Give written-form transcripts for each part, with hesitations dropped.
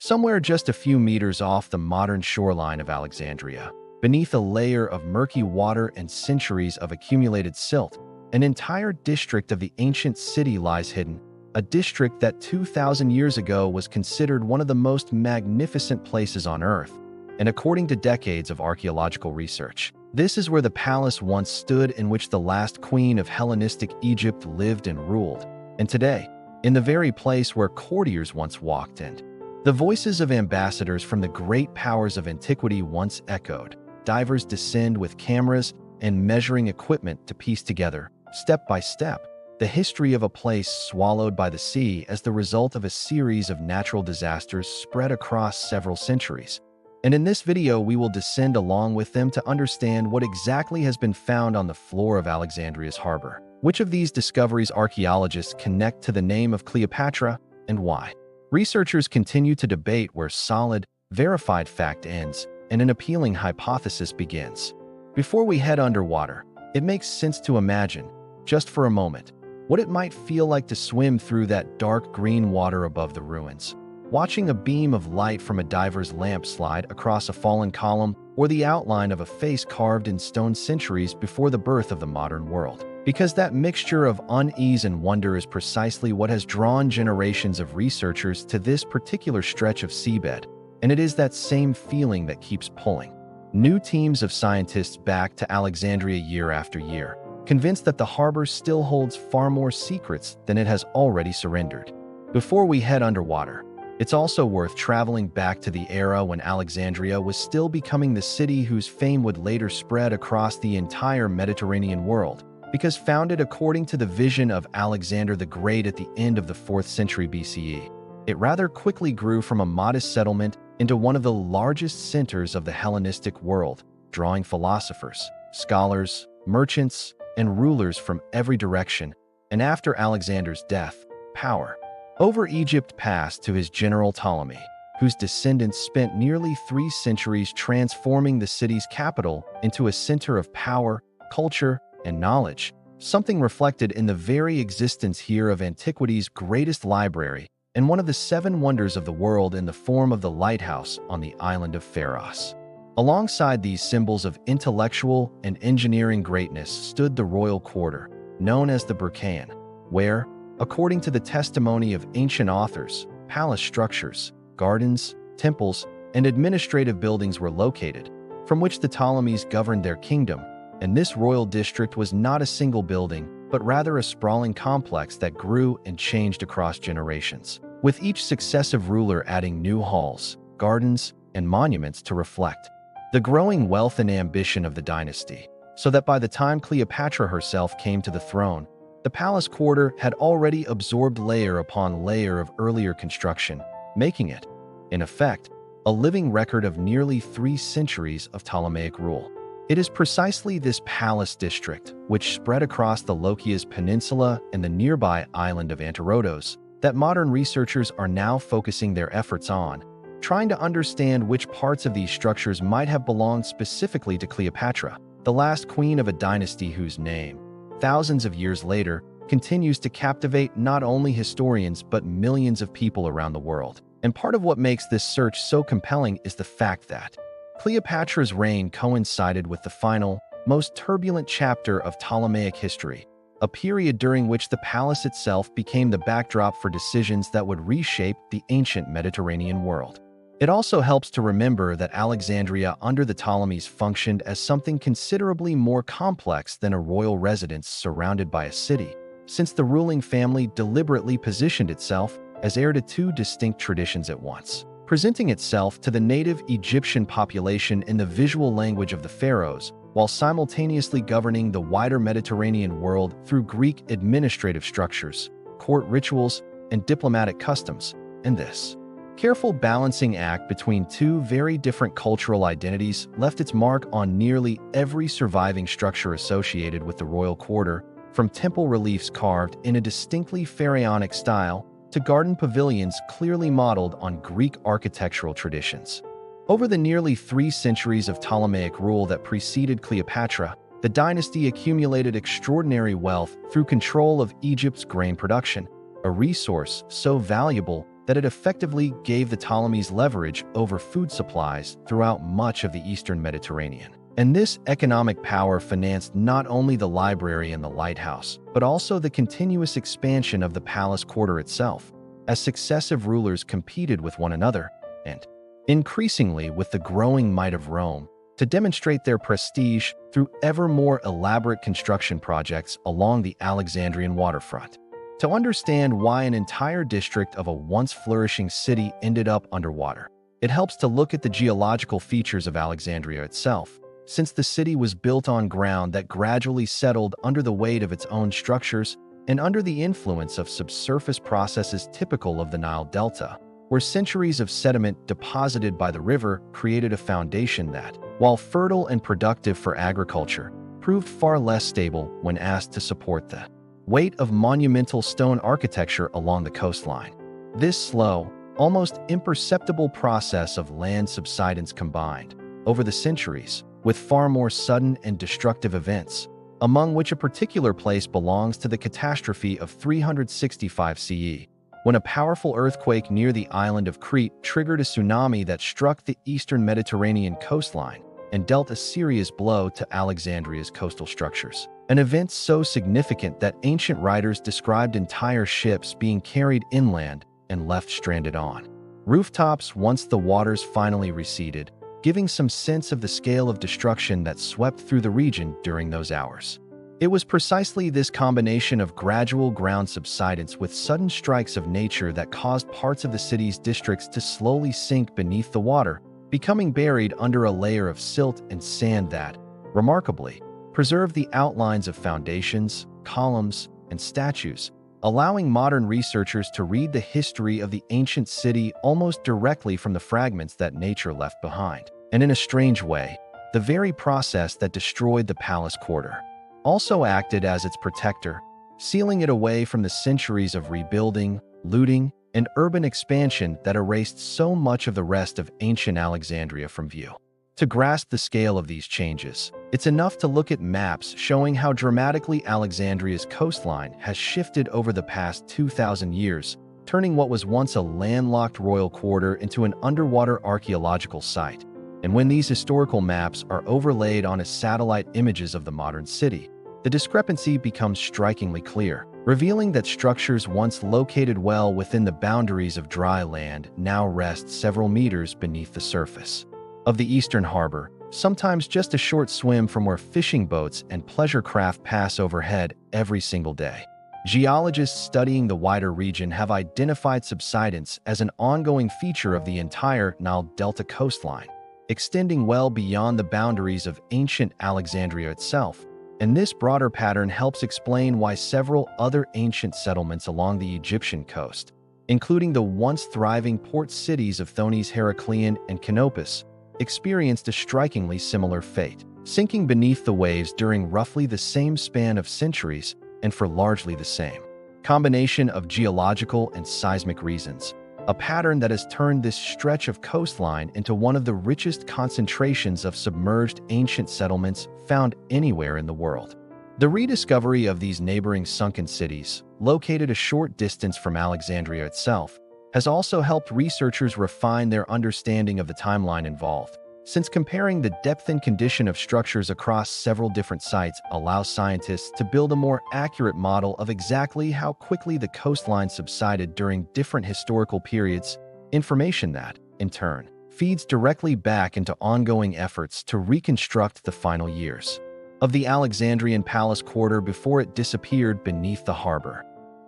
Somewhere just a few meters off the modern shoreline of Alexandria, beneath a layer of murky water and centuries of accumulated silt, an entire district of the ancient city lies hidden, a district that 2,000 years ago was considered one of the most magnificent places on Earth. And according to decades of archaeological research, this is where the palace once stood in which the last queen of Hellenistic Egypt lived and ruled. And today, in the very place where courtiers once walked and the voices of ambassadors from the great powers of antiquity once echoed, divers descend with cameras and measuring equipment to piece together, step by step, the history of a place swallowed by the sea as the result of a series of natural disasters spread across several centuries. And in this video, we will descend along with them to understand what exactly has been found on the floor of Alexandria's harbor. Which of these discoveries archaeologists connect to the name of Cleopatra, and why? Researchers continue to debate where solid, verified fact ends and an appealing hypothesis begins. Before we head underwater, it makes sense to imagine, just for a moment, what it might feel like to swim through that dark green water above the ruins. Watching a beam of light from a diver's lamp slide across a fallen column, or the outline of a face carved in stone centuries before the birth of the modern world. Because that mixture of unease and wonder is precisely what has drawn generations of researchers to this particular stretch of seabed, and it is that same feeling that keeps pulling new teams of scientists back to Alexandria year after year, convinced that the harbor still holds far more secrets than it has already surrendered. Before we head underwater, it's also worth traveling back to the era when Alexandria was still becoming the city whose fame would later spread across the entire Mediterranean world. Because founded according to the vision of Alexander the Great at the end of the 4th century BCE, it rather quickly grew from a modest settlement into one of the largest centers of the Hellenistic world, drawing philosophers, scholars, merchants, and rulers from every direction. And after Alexander's death, power over Egypt passed to his general Ptolemy, whose descendants spent nearly 3 centuries transforming the city's capital into a center of power, culture, and knowledge, something reflected in the very existence here of antiquity's greatest library and one of the 7 wonders of the world in the form of the lighthouse on the island of Pharos. Alongside these symbols of intellectual and engineering greatness stood the royal quarter, known as the Burkan, where, according to the testimony of ancient authors, palace structures, gardens, temples, and administrative buildings were located, from which the Ptolemies governed their kingdom. And this royal district was not a single building, but rather a sprawling complex that grew and changed across generations, with each successive ruler adding new halls, gardens, and monuments to reflect the growing wealth and ambition of the dynasty, so that by the time Cleopatra herself came to the throne, the palace quarter had already absorbed layer upon layer of earlier construction, making it, in effect, a living record of nearly 3 centuries of Ptolemaic rule. It is precisely this palace district, which spread across the Lokias Peninsula and the nearby island of Antirodos, that modern researchers are now focusing their efforts on, trying to understand which parts of these structures might have belonged specifically to Cleopatra, the last queen of a dynasty whose name, thousands of years later, continues to captivate not only historians but millions of people around the world. And part of what makes this search so compelling is the fact that Cleopatra's reign coincided with the final, most turbulent chapter of Ptolemaic history, a period during which the palace itself became the backdrop for decisions that would reshape the ancient Mediterranean world. It also helps to remember that Alexandria under the Ptolemies functioned as something considerably more complex than a royal residence surrounded by a city, since the ruling family deliberately positioned itself as heir to 2 distinct traditions at once, presenting itself to the native Egyptian population in the visual language of the pharaohs, while simultaneously governing the wider Mediterranean world through Greek administrative structures, court rituals, and diplomatic customs. And this careful balancing act between 2 very different cultural identities left its mark on nearly every surviving structure associated with the royal quarter, from temple reliefs carved in a distinctly pharaonic style to garden pavilions clearly modeled on Greek architectural traditions. Over the nearly 3 centuries of Ptolemaic rule that preceded Cleopatra, the dynasty accumulated extraordinary wealth through control of Egypt's grain production, a resource so valuable that it effectively gave the Ptolemies leverage over food supplies throughout much of the eastern Mediterranean. And this economic power financed not only the library and the lighthouse, but also the continuous expansion of the palace quarter itself, as successive rulers competed with one another, and increasingly with the growing might of Rome, to demonstrate their prestige through ever more elaborate construction projects along the Alexandrian waterfront. To understand why an entire district of a once flourishing city ended up underwater, it helps to look at the geological features of Alexandria itself, since the city was built on ground that gradually settled under the weight of its own structures and under the influence of subsurface processes typical of the Nile Delta, where centuries of sediment deposited by the river created a foundation that, while fertile and productive for agriculture, proved far less stable when asked to support the weight of monumental stone architecture along the coastline. This slow, almost imperceptible process of land subsidence combined, over the centuries, with far more sudden and destructive events, among which a particular place belongs to the catastrophe of 365 CE, when a powerful earthquake near the island of Crete triggered a tsunami that struck the eastern Mediterranean coastline and dealt a serious blow to Alexandria's coastal structures. An event so significant that ancient writers described entire ships being carried inland and left stranded on rooftops once the waters finally receded, giving some sense of the scale of destruction that swept through the region during those hours. It was precisely this combination of gradual ground subsidence with sudden strikes of nature that caused parts of the city's districts to slowly sink beneath the water, becoming buried under a layer of silt and sand that, remarkably, preserved the outlines of foundations, columns, and statues, allowing modern researchers to read the history of the ancient city almost directly from the fragments that nature left behind. And in a strange way, the very process that destroyed the palace quarter also acted as its protector, sealing it away from the centuries of rebuilding, looting, and urban expansion that erased so much of the rest of ancient Alexandria from view. To grasp the scale of these changes, it's enough to look at maps showing how dramatically Alexandria's coastline has shifted over the past 2,000 years, turning what was once a landlocked royal quarter into an underwater archaeological site. And when these historical maps are overlaid onto satellite images of the modern city, the discrepancy becomes strikingly clear, revealing that structures once located well within the boundaries of dry land now rest several meters beneath the surface of the eastern harbor, sometimes just a short swim from where fishing boats and pleasure craft pass overhead every single day. Geologists studying the wider region have identified subsidence as an ongoing feature of the entire Nile Delta coastline, extending well beyond the boundaries of ancient Alexandria itself, and this broader pattern helps explain why several other ancient settlements along the Egyptian coast, including the once thriving port cities of Thonis Heracleon and Canopus, experienced a strikingly similar fate, sinking beneath the waves during roughly the same span of centuries and for largely the same combination of geological and seismic reasons, a pattern that has turned this stretch of coastline into one of the richest concentrations of submerged ancient settlements found anywhere in the world. The rediscovery of these neighboring sunken cities, located a short distance from Alexandria itself, has also helped researchers refine their understanding of the timeline involved, since comparing the depth and condition of structures across several different sites allows scientists to build a more accurate model of exactly how quickly the coastline subsided during different historical periods, information that, in turn, feeds directly back into ongoing efforts to reconstruct the final years of the Alexandrian palace quarter before it disappeared beneath the harbor.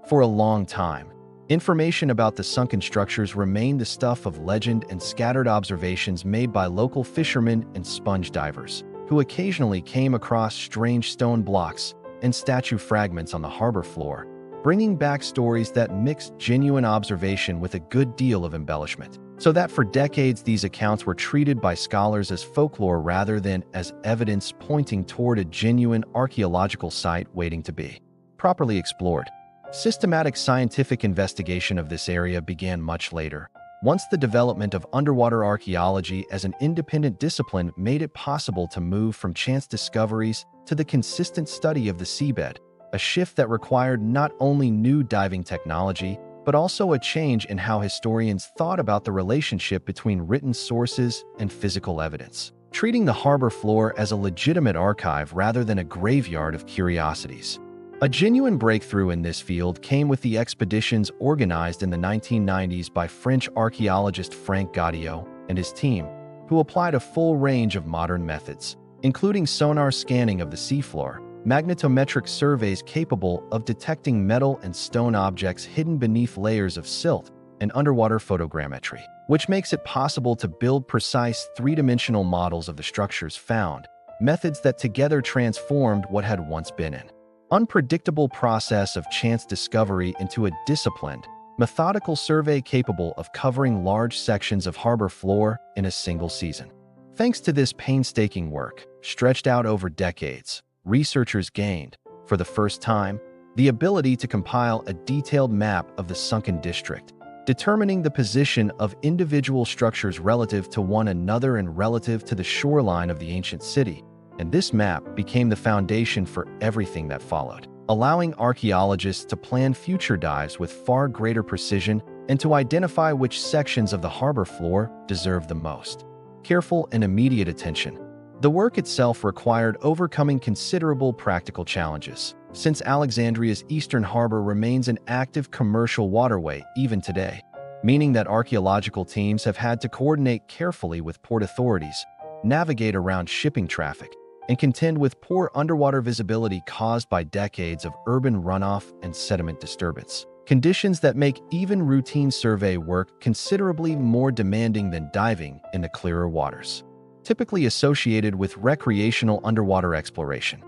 For a long time, information about the sunken structures remained the stuff of legend and scattered observations made by local fishermen and sponge divers, who occasionally came across strange stone blocks and statue fragments on the harbor floor, bringing back stories that mixed genuine observation with a good deal of embellishment, so that for decades these accounts were treated by scholars as folklore rather than as evidence pointing toward a genuine archaeological site waiting to be properly explored. Systematic scientific investigation of this area began much later, once the development of underwater archaeology as an independent discipline made it possible to move from chance discoveries to the consistent study of the seabed, a shift that required not only new diving technology, but also a change in how historians thought about the relationship between written sources and physical evidence, treating the harbor floor as a legitimate archive rather than a graveyard of curiosities. A genuine breakthrough in this field came with the expeditions organized in the 1990s by French archaeologist Frank Gaudiot and his team, who applied a full range of modern methods, including sonar scanning of the seafloor, magnetometric surveys capable of detecting metal and stone objects hidden beneath layers of silt, and underwater photogrammetry, which makes it possible to build precise three-dimensional models of the structures found, methods that together transformed what had once been an unpredictable process of chance discovery into a disciplined, methodical survey capable of covering large sections of harbor floor in a single season. Thanks to this painstaking work, stretched out over decades, researchers gained, for the first time, the ability to compile a detailed map of the sunken district, determining the position of individual structures relative to one another and relative to the shoreline of the ancient city. And this map became the foundation for everything that followed, allowing archaeologists to plan future dives with far greater precision and to identify which sections of the harbor floor deserve the most careful and immediate attention. The work itself required overcoming considerable practical challenges, since Alexandria's eastern harbor remains an active commercial waterway even today, meaning that archaeological teams have had to coordinate carefully with port authorities, navigate around shipping traffic, and contend with poor underwater visibility caused by decades of urban runoff and sediment disturbance, conditions that make even routine survey work considerably more demanding than diving in the clearer waters, typically associated with recreational underwater exploration.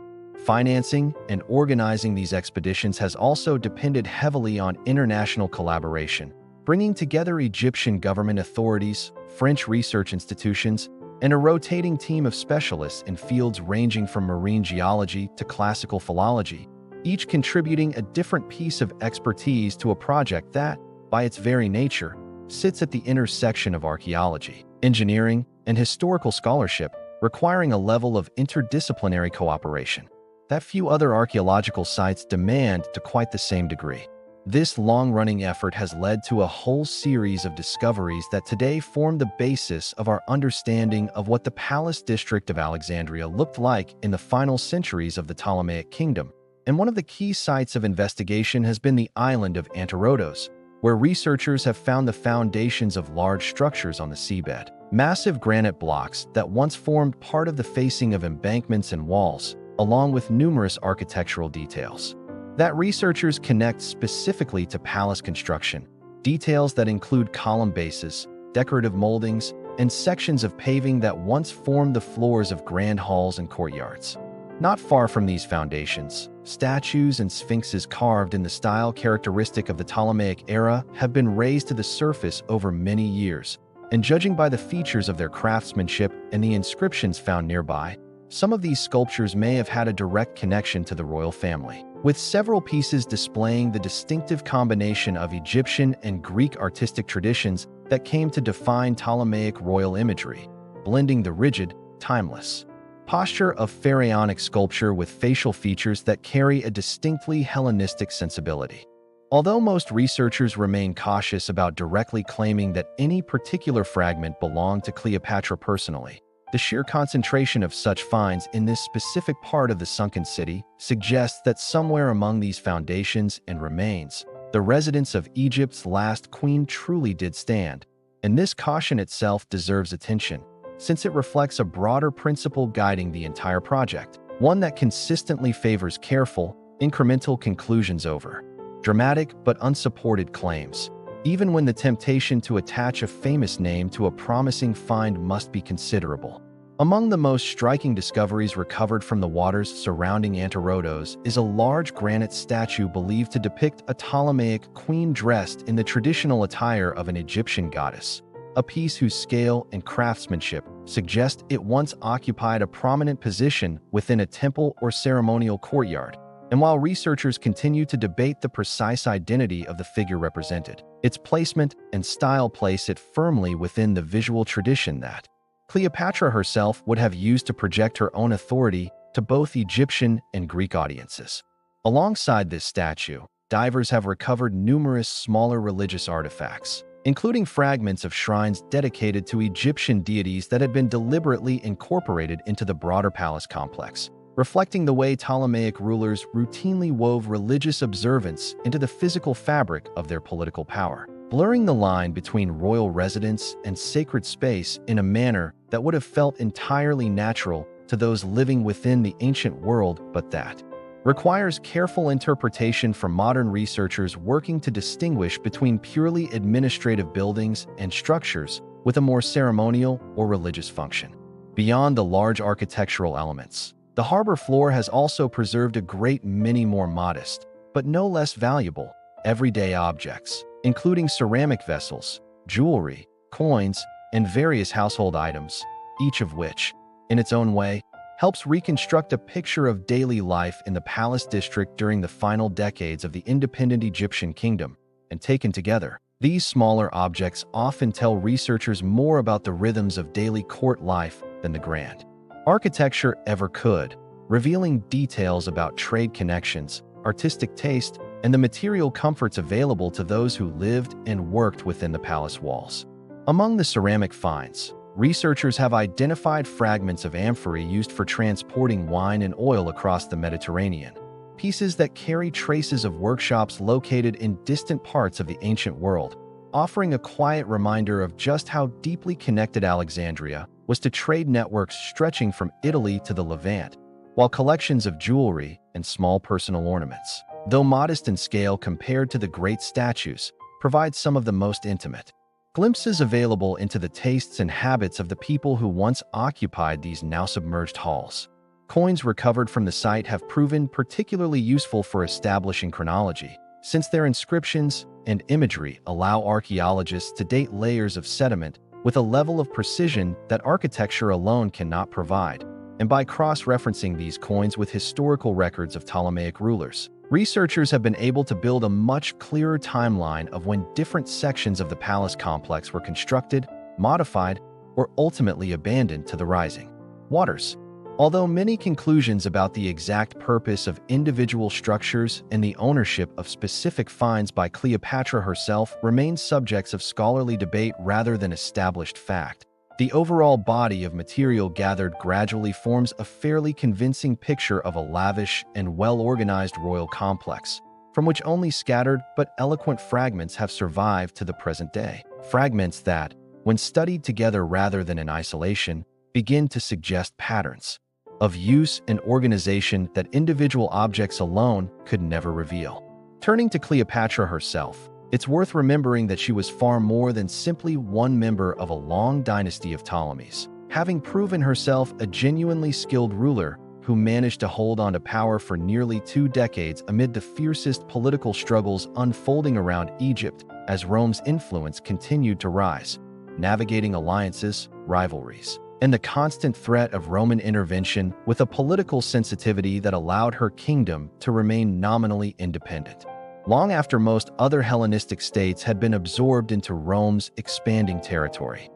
Financing and organizing these expeditions has also depended heavily on international collaboration, bringing together Egyptian government authorities, French research institutions, and a rotating team of specialists in fields ranging from marine geology to classical philology, each contributing a different piece of expertise to a project that, by its very nature, sits at the intersection of archaeology, engineering, and historical scholarship, requiring a level of interdisciplinary cooperation that few other archaeological sites demand to quite the same degree. This long-running effort has led to a whole series of discoveries that today form the basis of our understanding of what the Palace District of Alexandria looked like in the final centuries of the Ptolemaic Kingdom. And one of the key sites of investigation has been the island of Antirodos, where researchers have found the foundations of large structures on the seabed. Massive granite blocks that once formed part of the facing of embankments and walls, along with numerous architectural details that researchers connect specifically to palace construction, details that include column bases, decorative moldings, and sections of paving that once formed the floors of grand halls and courtyards. Not far from these foundations, statues and sphinxes carved in the style characteristic of the Ptolemaic era have been raised to the surface over many years, and judging by the features of their craftsmanship and the inscriptions found nearby, some of these sculptures may have had a direct connection to the royal family, with several pieces displaying the distinctive combination of Egyptian and Greek artistic traditions that came to define Ptolemaic royal imagery, blending the rigid, timeless posture of pharaonic sculpture with facial features that carry a distinctly Hellenistic sensibility. Although most researchers remain cautious about directly claiming that any particular fragment belonged to Cleopatra personally, the sheer concentration of such finds in this specific part of the sunken city suggests that somewhere among these foundations and remains, the residence of Egypt's last queen truly did stand, and this caution itself deserves attention, since it reflects a broader principle guiding the entire project, one that consistently favors careful, incremental conclusions over dramatic but unsupported claims, even when the temptation to attach a famous name to a promising find must be considerable. Among the most striking discoveries recovered from the waters surrounding Antirodos is a large granite statue believed to depict a Ptolemaic queen dressed in the traditional attire of an Egyptian goddess, a piece whose scale and craftsmanship suggest it once occupied a prominent position within a temple or ceremonial courtyard. And while researchers continue to debate the precise identity of the figure represented, its placement and style place it firmly within the visual tradition that Cleopatra herself would have used to project her own authority to both Egyptian and Greek audiences. Alongside this statue, divers have recovered numerous smaller religious artifacts, including fragments of shrines dedicated to Egyptian deities that had been deliberately incorporated into the broader palace complex, reflecting the way Ptolemaic rulers routinely wove religious observance into the physical fabric of their political power, blurring the line between royal residence and sacred space in a manner that would have felt entirely natural to those living within the ancient world, but that requires careful interpretation from modern researchers working to distinguish between purely administrative buildings and structures with a more ceremonial or religious function. Beyond the large architectural elements, the harbor floor has also preserved a great many more modest, but no less valuable, everyday objects, including ceramic vessels, jewelry, coins, and various household items, each of which, in its own way, helps reconstruct a picture of daily life in the palace district during the final decades of the independent Egyptian kingdom. And taken together, these smaller objects often tell researchers more about the rhythms of daily court life than the grand architecture ever could, revealing details about trade connections, artistic taste, and the material comforts available to those who lived and worked within the palace walls. Among the ceramic finds, researchers have identified fragments of amphorae used for transporting wine and oil across the Mediterranean, pieces that carry traces of workshops located in distant parts of the ancient world, offering a quiet reminder of just how deeply connected Alexandria was to trade networks stretching from Italy to the Levant, while collections of jewelry and small personal ornaments, though modest in scale compared to the great statues, provide some of the most intimate glimpses available into the tastes and habits of the people who once occupied these now submerged halls. Coins recovered from the site have proven particularly useful for establishing chronology, since their inscriptions and imagery allow archaeologists to date layers of sediment with a level of precision that architecture alone cannot provide. And by cross-referencing these coins with historical records of Ptolemaic rulers, researchers have been able to build a much clearer timeline of when different sections of the palace complex were constructed, modified, or ultimately abandoned to the rising waters. Although many conclusions about the exact purpose of individual structures and the ownership of specific finds by Cleopatra herself remain subjects of scholarly debate rather than established fact, the overall body of material gathered gradually forms a fairly convincing picture of a lavish and well-organized royal complex, from which only scattered but eloquent fragments have survived to the present day. Fragments that, when studied together rather than in isolation, begin to suggest patterns of use and organization that individual objects alone could never reveal. Turning to Cleopatra herself, it's worth remembering that she was far more than simply one member of a long dynasty of Ptolemies, having proven herself a genuinely skilled ruler who managed to hold on to power for nearly 2 decades amid the fiercest political struggles unfolding around Egypt as Rome's influence continued to rise, navigating alliances, rivalries, and the constant threat of Roman intervention with a political sensitivity that allowed her kingdom to remain nominally independent, long after most other Hellenistic states had been absorbed into Rome's expanding territory.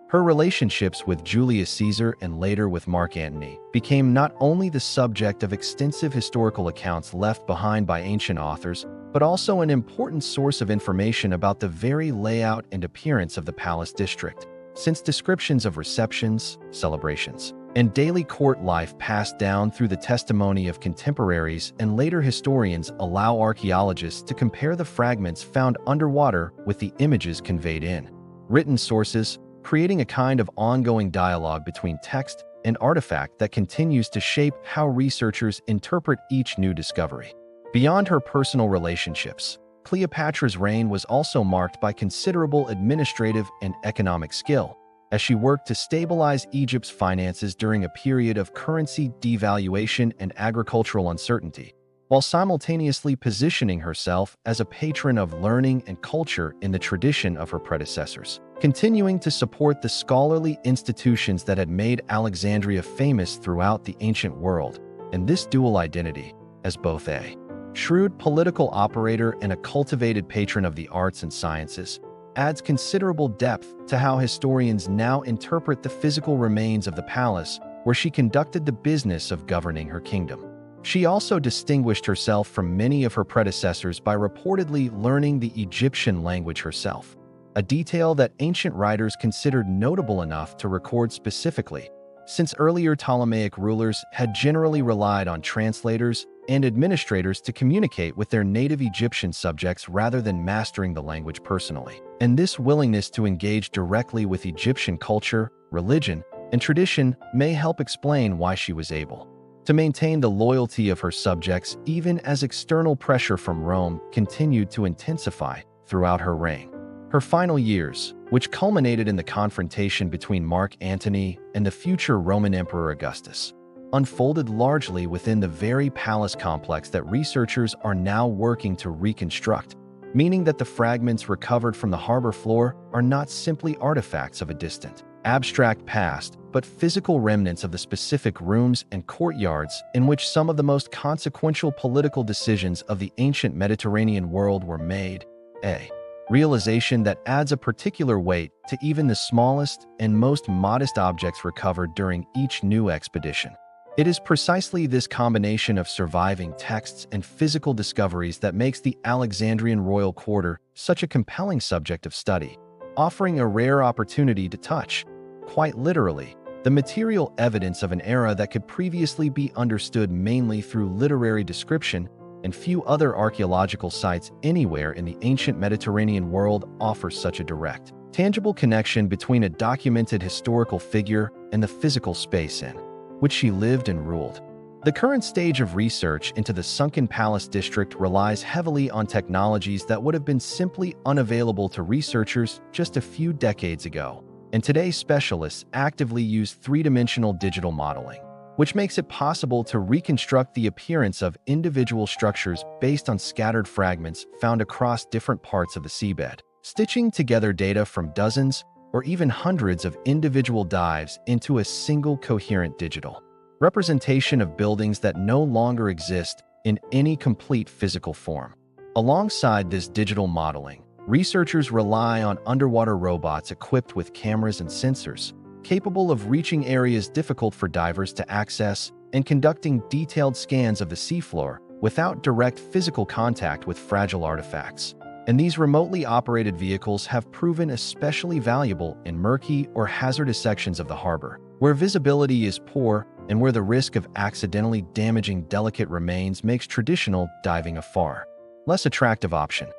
Her relationships with Julius Caesar and later with Mark Antony became not only the subject of extensive historical accounts left behind by ancient authors, but also an important source of information about the very layout and appearance of the palace district, since descriptions of receptions, celebrations, and daily court life passed down through the testimony of contemporaries and later historians allow archaeologists to compare the fragments found underwater with the images conveyed in written sources, creating a kind of ongoing dialogue between text and artifact that continues to shape how researchers interpret each new discovery. Beyond her personal relationships, Cleopatra's reign was also marked by considerable administrative and economic skill, as she worked to stabilize Egypt's finances during a period of currency devaluation and agricultural uncertainty, while simultaneously positioning herself as a patron of learning and culture in the tradition of her predecessors, continuing to support the scholarly institutions that had made Alexandria famous throughout the ancient world. And this dual identity, as both a shrewd political operator and a cultivated patron of the arts and sciences, adds considerable depth to how historians now interpret the physical remains of the palace where she conducted the business of governing her kingdom. She also distinguished herself from many of her predecessors by reportedly learning the Egyptian language herself, a detail that ancient writers considered notable enough to record specifically, since earlier Ptolemaic rulers had generally relied on translators and administrators to communicate with their native Egyptian subjects rather than mastering the language personally. And this willingness to engage directly with Egyptian culture, religion, and tradition may help explain why she was able to maintain the loyalty of her subjects even as external pressure from Rome continued to intensify throughout her reign. Her final years, which culminated in the confrontation between Mark Antony and the future Roman Emperor Augustus, unfolded largely within the very palace complex that researchers are now working to reconstruct, meaning that the fragments recovered from the harbor floor are not simply artifacts of a distant, abstract past, but physical remnants of the specific rooms and courtyards in which some of the most consequential political decisions of the ancient Mediterranean world were made. A realization that adds a particular weight to even the smallest and most modest objects recovered during each new expedition. It is precisely this combination of surviving texts and physical discoveries that makes the Alexandrian royal quarter such a compelling subject of study, offering a rare opportunity to touch, quite literally, the material evidence of an era that could previously be understood mainly through literary description, and few other archaeological sites anywhere in the ancient Mediterranean world offer such a direct, tangible connection between a documented historical figure and the physical space in which she lived and ruled. The current stage of research into the Sunken Palace district relies heavily on technologies that would have been simply unavailable to researchers just a few decades ago, and today specialists actively use three-dimensional digital modeling, which makes it possible to reconstruct the appearance of individual structures based on scattered fragments found across different parts of the seabed, stitching together data from dozens or even hundreds of individual dives into a single coherent digital representation of buildings that no longer exist in any complete physical form. Alongside this digital modeling, researchers rely on underwater robots equipped with cameras and sensors, capable of reaching areas difficult for divers to access and conducting detailed scans of the seafloor without direct physical contact with fragile artifacts. And these remotely operated vehicles have proven especially valuable in murky or hazardous sections of the harbor, where visibility is poor and where the risk of accidentally damaging delicate remains makes traditional diving a far less attractive option.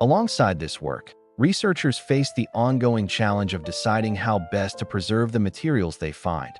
Alongside this work, researchers face the ongoing challenge of deciding how best to preserve the materials they find,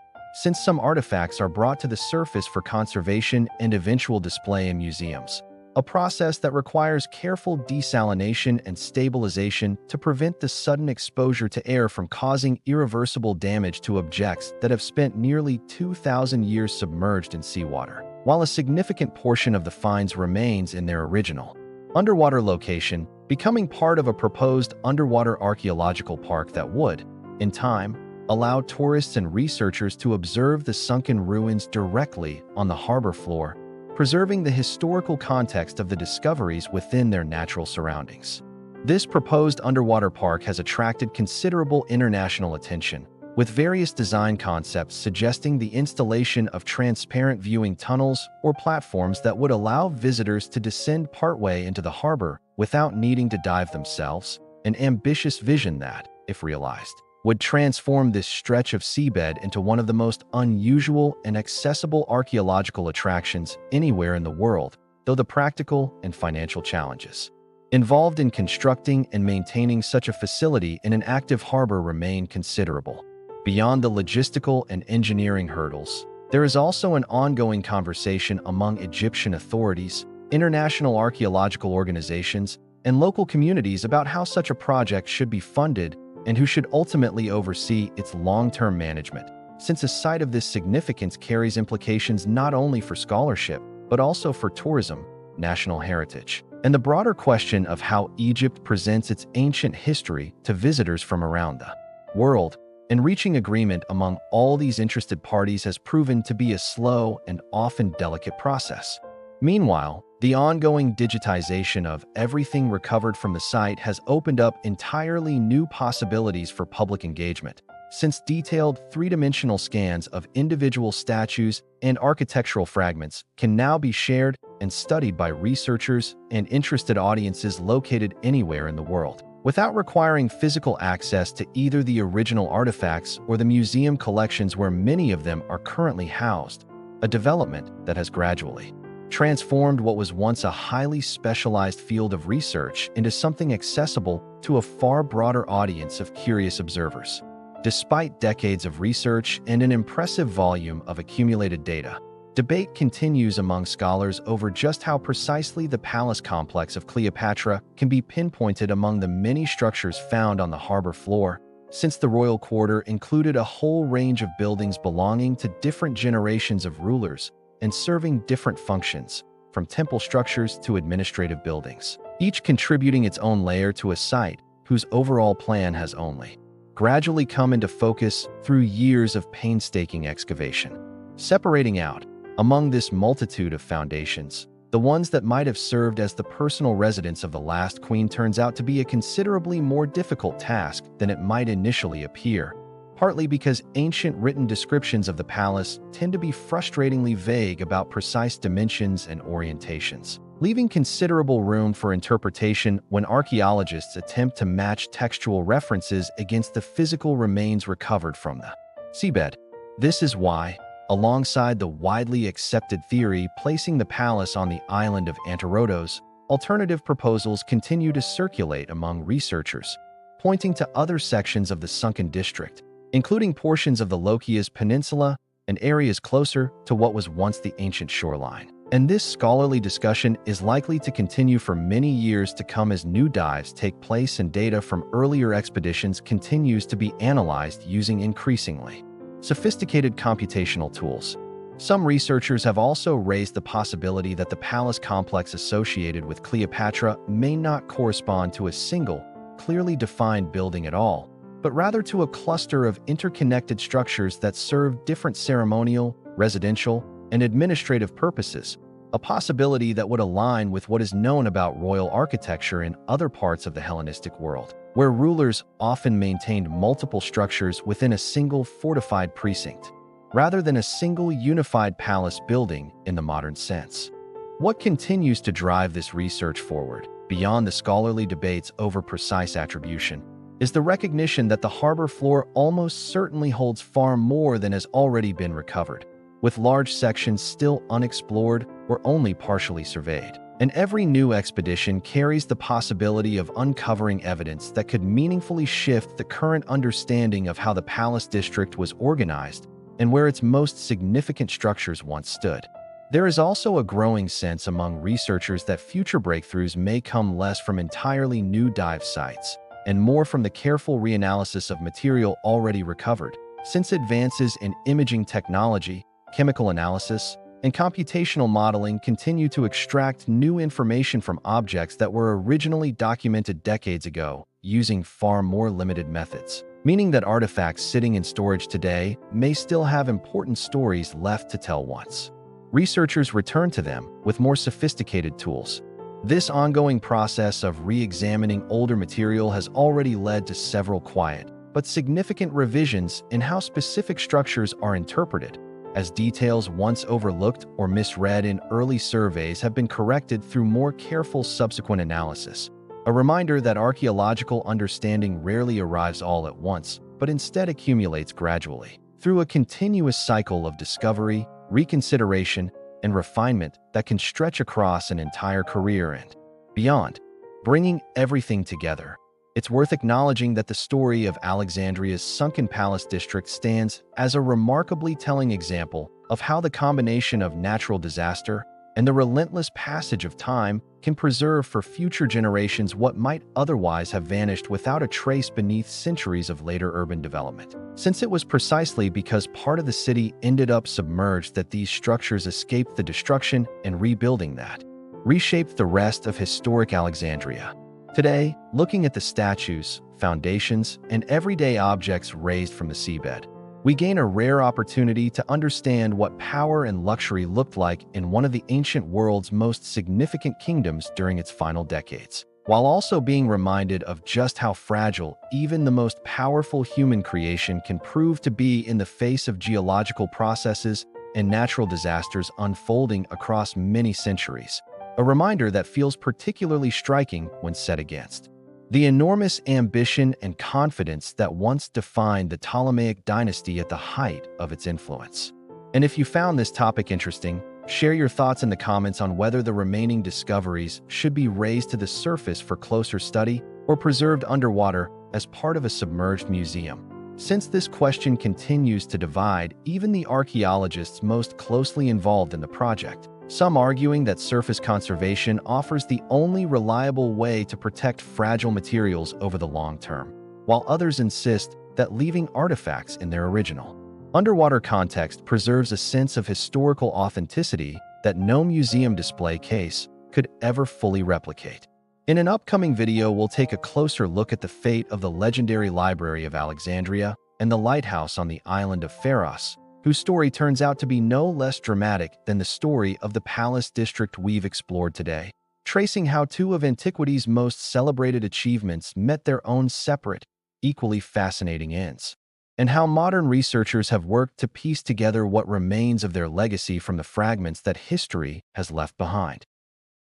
since some artifacts are brought to the surface for conservation and eventual display in museums, a process that requires careful desalination and stabilization to prevent the sudden exposure to air from causing irreversible damage to objects that have spent nearly 2,000 years submerged in seawater, while a significant portion of the finds remains in their original underwater location, becoming part of a proposed underwater archaeological park that would, in time, allow tourists and researchers to observe the sunken ruins directly on the harbor floor, preserving the historical context of the discoveries within their natural surroundings. This proposed underwater park has attracted considerable international attention, with various design concepts suggesting the installation of transparent viewing tunnels or platforms that would allow visitors to descend partway into the harbor without needing to dive themselves, an ambitious vision that, if realized, would transform this stretch of seabed into one of the most unusual and accessible archaeological attractions anywhere in the world, though the practical and financial challenges involved in constructing and maintaining such a facility in an active harbor remain considerable. Beyond the logistical and engineering hurdles, there is also an ongoing conversation among Egyptian authorities, international archaeological organizations, and local communities about how such a project should be funded and who should ultimately oversee its long-term management, since a site of this significance carries implications not only for scholarship, but also for tourism, national heritage, and the broader question of how Egypt presents its ancient history to visitors from around the world. And reaching agreement among all these interested parties has proven to be a slow and often delicate process. Meanwhile, the ongoing digitization of everything recovered from the site has opened up entirely new possibilities for public engagement, since detailed three-dimensional scans of individual statues and architectural fragments can now be shared and studied by researchers and interested audiences located anywhere in the world, without requiring physical access to either the original artifacts or the museum collections where many of them are currently housed, a development that has gradually transformed what was once a highly specialized field of research into something accessible to a far broader audience of curious observers. Despite decades of research and an impressive volume of accumulated data, debate continues among scholars over just how precisely the palace complex of Cleopatra can be pinpointed among the many structures found on the harbor floor, since the royal quarter included a whole range of buildings belonging to different generations of rulers and serving different functions, from temple structures to administrative buildings, each contributing its own layer to a site whose overall plan has only gradually come into focus through years of painstaking excavation. Separating out, among this multitude of foundations, the ones that might have served as the personal residence of the last queen turns out to be a considerably more difficult task than it might initially appear, partly because ancient written descriptions of the palace tend to be frustratingly vague about precise dimensions and orientations, leaving considerable room for interpretation when archaeologists attempt to match textual references against the physical remains recovered from the seabed. This is why, alongside the widely accepted theory placing the palace on the island of Antirodos, alternative proposals continue to circulate among researchers, pointing to other sections of the Sunken district, including portions of the Lokias Peninsula and areas closer to what was once the ancient shoreline. And this scholarly discussion is likely to continue for many years to come as new dives take place and data from earlier expeditions continues to be analyzed using increasingly sophisticated computational tools. Some researchers have also raised the possibility that the palace complex associated with Cleopatra may not correspond to a single, clearly defined building at all, but rather to a cluster of interconnected structures that serve different ceremonial, residential, and administrative purposes, a possibility that would align with what is known about royal architecture in other parts of the Hellenistic world, where rulers often maintained multiple structures within a single fortified precinct, rather than a single unified palace building in the modern sense. What continues to drive this research forward, beyond the scholarly debates over precise attribution, is the recognition that the harbor floor almost certainly holds far more than has already been recovered, with large sections still unexplored or only partially surveyed. And every new expedition carries the possibility of uncovering evidence that could meaningfully shift the current understanding of how the palace district was organized and where its most significant structures once stood. There is also a growing sense among researchers that future breakthroughs may come less from entirely new dive sites and more from the careful reanalysis of material already recovered, since advances in imaging technology, chemical analysis, and computational modeling continue to extract new information from objects that were originally documented decades ago using far more limited methods, meaning that artifacts sitting in storage today may still have important stories left to tell once researchers return to them with more sophisticated tools. This ongoing process of re-examining older material has already led to several quiet but significant revisions in how specific structures are interpreted, as details once overlooked or misread in early surveys have been corrected through more careful subsequent analysis. A reminder that archaeological understanding rarely arrives all at once, but instead accumulates gradually, through a continuous cycle of discovery, reconsideration, and refinement that can stretch across an entire career and beyond. Bringing everything together, it's worth acknowledging that the story of Alexandria's Sunken Palace district stands as a remarkably telling example of how the combination of natural disaster and the relentless passage of time can preserve for future generations what might otherwise have vanished without a trace beneath centuries of later urban development. Since it was precisely because part of the city ended up submerged that these structures escaped the destruction and rebuilding that reshaped the rest of historic Alexandria. Today, looking at the statues, foundations, and everyday objects raised from the seabed, we gain a rare opportunity to understand what power and luxury looked like in one of the ancient world's most significant kingdoms during its final decades. while also being reminded of just how fragile even the most powerful human creation can prove to be in the face of geological processes and natural disasters unfolding across many centuries. A reminder that feels particularly striking when set against the enormous ambition and confidence that once defined the Ptolemaic dynasty at the height of its influence. And if you found this topic interesting, share your thoughts in the comments on whether the remaining discoveries should be raised to the surface for closer study or preserved underwater as part of a submerged museum. Since this question continues to divide even the archaeologists most closely involved in the project, some arguing that surface conservation offers the only reliable way to protect fragile materials over the long term, while others insist that leaving artifacts in their original underwater context preserves a sense of historical authenticity that no museum display case could ever fully replicate. In an upcoming video, we'll take a closer look at the fate of the legendary Library of Alexandria and the lighthouse on the island of Pharos, whose story turns out to be no less dramatic than the story of the palace district we've explored today, tracing how two of antiquity's most celebrated achievements met their own separate, equally fascinating ends, and how modern researchers have worked to piece together what remains of their legacy from the fragments that history has left behind.